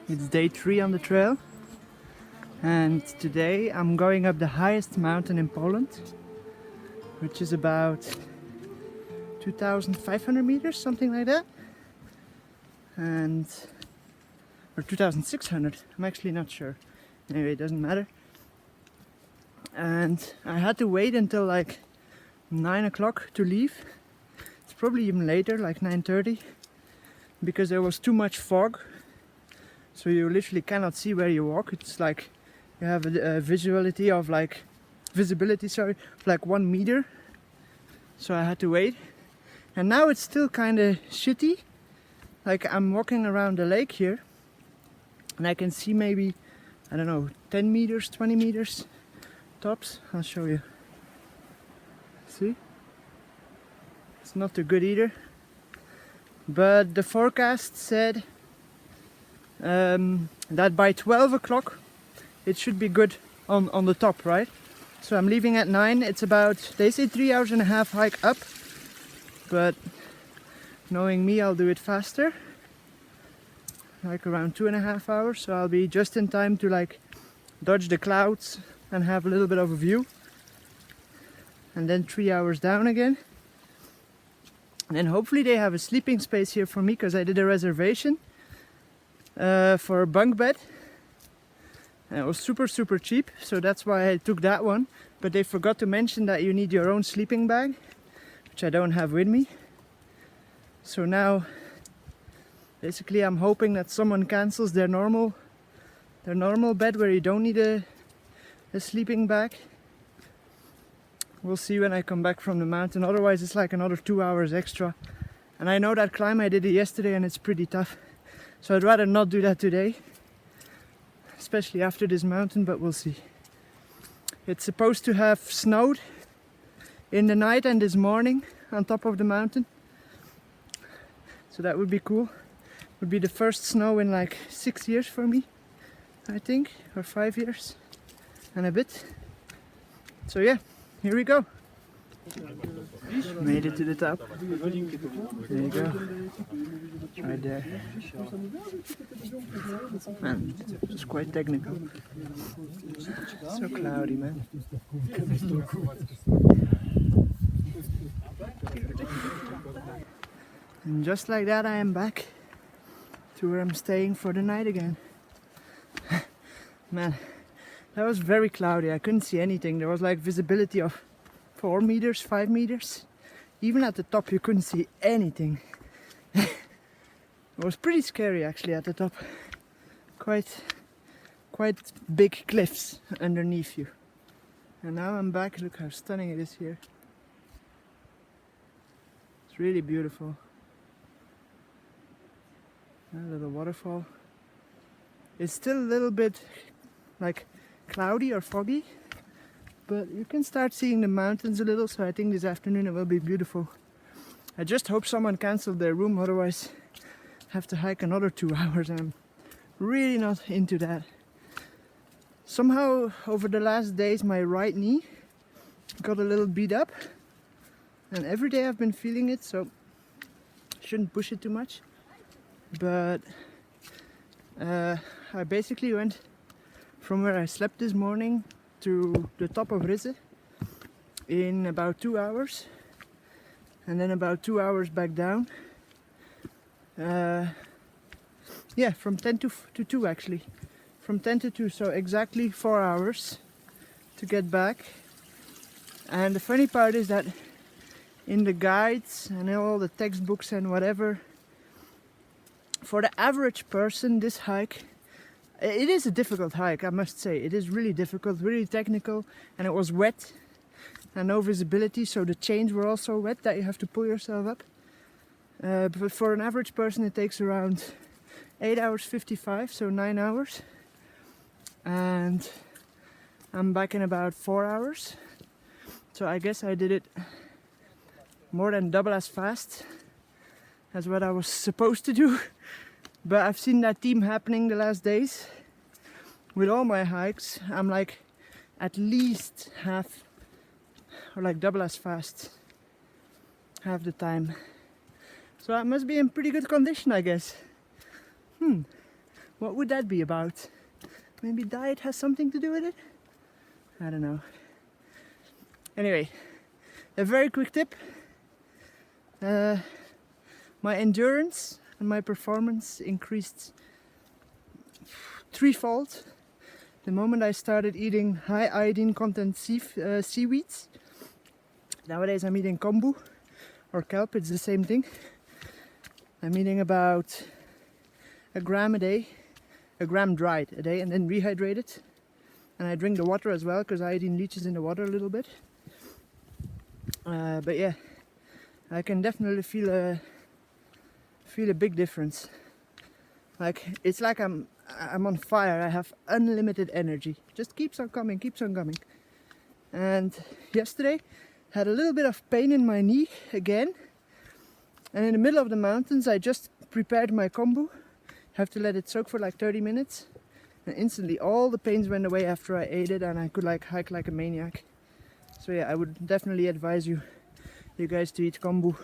It's day 3 on the trail, and today I'm going up the highest mountain in Poland, which is about 2,500 meters, something like that, or 2,600, I'm actually not sure. Anyway, it doesn't matter. And I had to wait until like 9 o'clock to leave. It's probably even later, like 9:30, because there was too much fog. So you literally cannot see where you walk. It's like you have a visibility of like 1 meter. So I had to wait. And now it's still kind of shitty. Like I'm walking around the lake here and I can see maybe, I don't know, 10 meters, 20 meters tops. I'll show you. See? It's not too good either. But the forecast said that by 12 o'clock it should be good on the top, right? So I'm leaving at 9. It's about, they say 3 hours and a half hike up, but knowing me, I'll do it faster, like around 2.5 hours. So I'll be just in time to like dodge the clouds and have a little bit of a view, and then 3 hours down again. And then hopefully they have a sleeping space here for me, because I did a reservation for a bunk bed, and it was super cheap, so that's why I took that one. But they forgot to mention that you need your own sleeping bag, which I don't have with me. So now basically I'm hoping that someone cancels their normal bed where you don't need a sleeping bag. We'll see when I come back from the mountain. Otherwise it's like another 2 hours extra, and I know that climb, I did it yesterday and it's pretty tough. So I'd rather not do that today, especially after this mountain, but we'll see. It's supposed to have snowed in the night and this morning on top of the mountain. So that would be cool. It would be the first snow in like 6 years for me, I think, or 5 years and a bit. So yeah, here we go. Made it to the top. There you go. Right there. Man, it's quite technical. So cloudy, man. And just like that, I am back to where I'm staying for the night again. Man, that was very cloudy. I couldn't see anything. There was like visibility of 4 meters, 5 meters. Even at the top you couldn't see anything. It was pretty scary actually at the top. Quite big cliffs underneath you. And now I'm back. Look how stunning it is here. It's really beautiful. A little waterfall. It's still a little bit like cloudy or foggy, but you can start seeing the mountains a little, so I think this afternoon it will be beautiful. I just hope someone canceled their room, otherwise I have to hike another 2 hours, and I'm really not into that. Somehow over the last days my right knee got a little beat up, and every day I've been feeling it, so I shouldn't push it too much. But I basically went from where I slept this morning to the top of Rizze in about 2 hours, and then about 2 hours back down. Yeah, from 10 to 2 actually. From 10 to 2, so exactly 4 hours to get back. And the funny part is that in the guides and all the textbooks and whatever, for the average person, this hike, it is a difficult hike, I must say. It is really difficult, really technical, and it was wet and no visibility, so the chains were also wet that you have to pull yourself up. But for an average person it takes around 8 hours 55, so 9 hours. And I'm back in about 4 hours. So I guess I did it more than double as fast as what I was supposed to do. But I've seen that theme happening the last days. With all my hikes, I'm like at least half or like double as fast half the time. So I must be in pretty good condition, I guess. What would that be about? Maybe diet has something to do with it? I don't know. Anyway, a very quick tip. My endurance and my performance increased threefold the moment I started eating high iodine content seaweeds. Nowadays I'm eating kombu or kelp, it's the same thing. I'm eating about a gram a day, a gram dried a day, and then rehydrated. And I drink the water as well because iodine leaches in the water a little bit. But yeah, I can definitely feel a big difference. Like it's like I'm on fire. I have unlimited energy. Just keeps on coming, keeps on coming. And yesterday had a little bit of pain in my knee again. And in the middle of the mountains, I just prepared my kombu. Have to let it soak for like 30 minutes. And instantly all the pains went away after I ate it, and I could like hike like a maniac. So yeah, I would definitely advise you guys to eat kombu,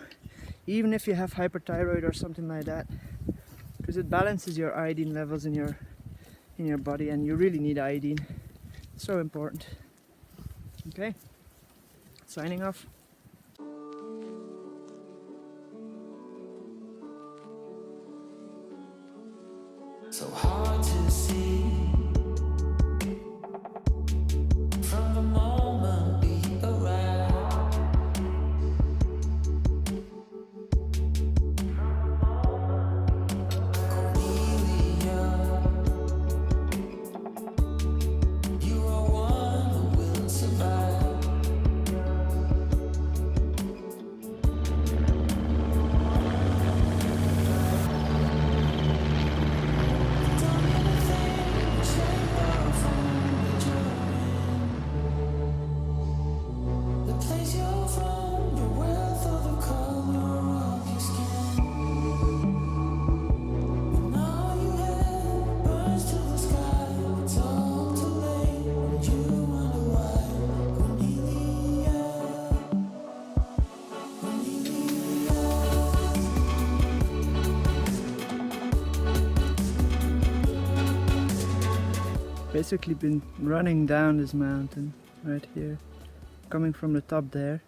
even if you have hyperthyroid or something like that, because it balances your iodine levels in your body, and you really need iodine. It's so important. Okay, signing off. So hard to see from the moment we arrive. Cornelia, you are one who will survive. Basically been running down this mountain right here, coming from the top there,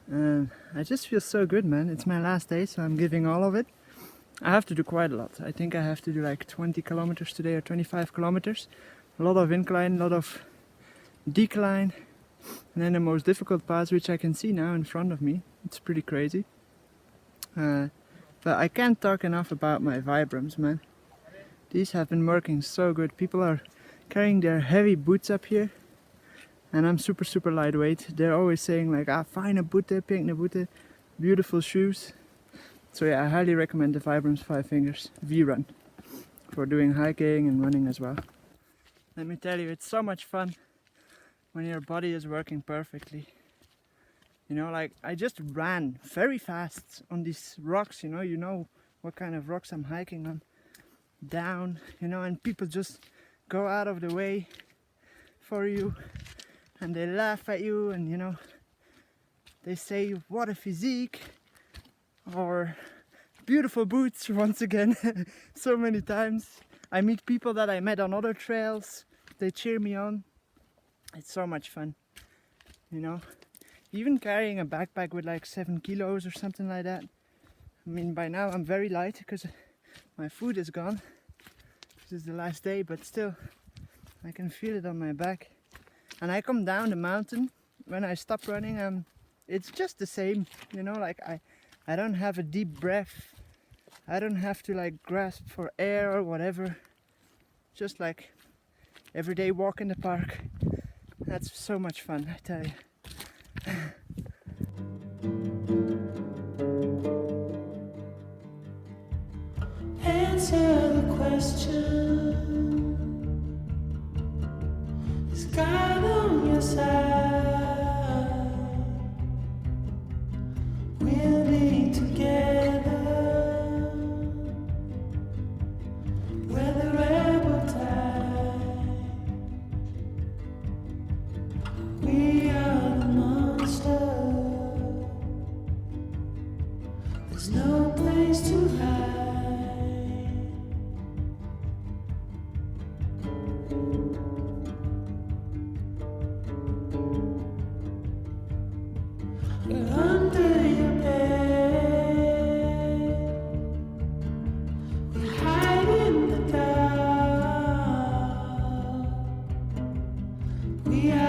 and I just feel so good, man. It's my last day, so I'm giving all of it. I have to do quite a lot. I think I have to do like 20 kilometers today or 25 kilometers. A lot of incline, a lot of decline, and then the most difficult parts, which I can see now in front of me. It's pretty crazy. But I can't talk enough about my Vibrams, man. These have been working so good. People are carrying their heavy boots up here, and I'm super lightweight. They're always saying like, fine booten, pink booten, beautiful shoes. So yeah, I highly recommend the Vibrams 5 Fingers V-Run for doing hiking and running as well. Let me tell you, it's so much fun when your body is working perfectly. You know, like I just ran very fast on these rocks, you know what kind of rocks I'm hiking on. Down, and people just go out of the way for you, and they laugh at you, and they say what a physique, or beautiful boots once again. So many times I meet people that I met on other trails, they cheer me on. It's so much fun, even carrying a backpack with like 7 kilos or something like that. I mean, by now I'm very light because my food is gone. This is the last day, but still I can feel it on my back. And I come down the mountain, when I stop running, it's just the same, like I don't have a deep breath. I don't have to like grasp for air or whatever. Just like everyday walk in the park. That's so much fun, I tell you. Answer the question. Is God on your side? We'll be together. We're the rebel tide. We are the monster. There's no place to hide. We are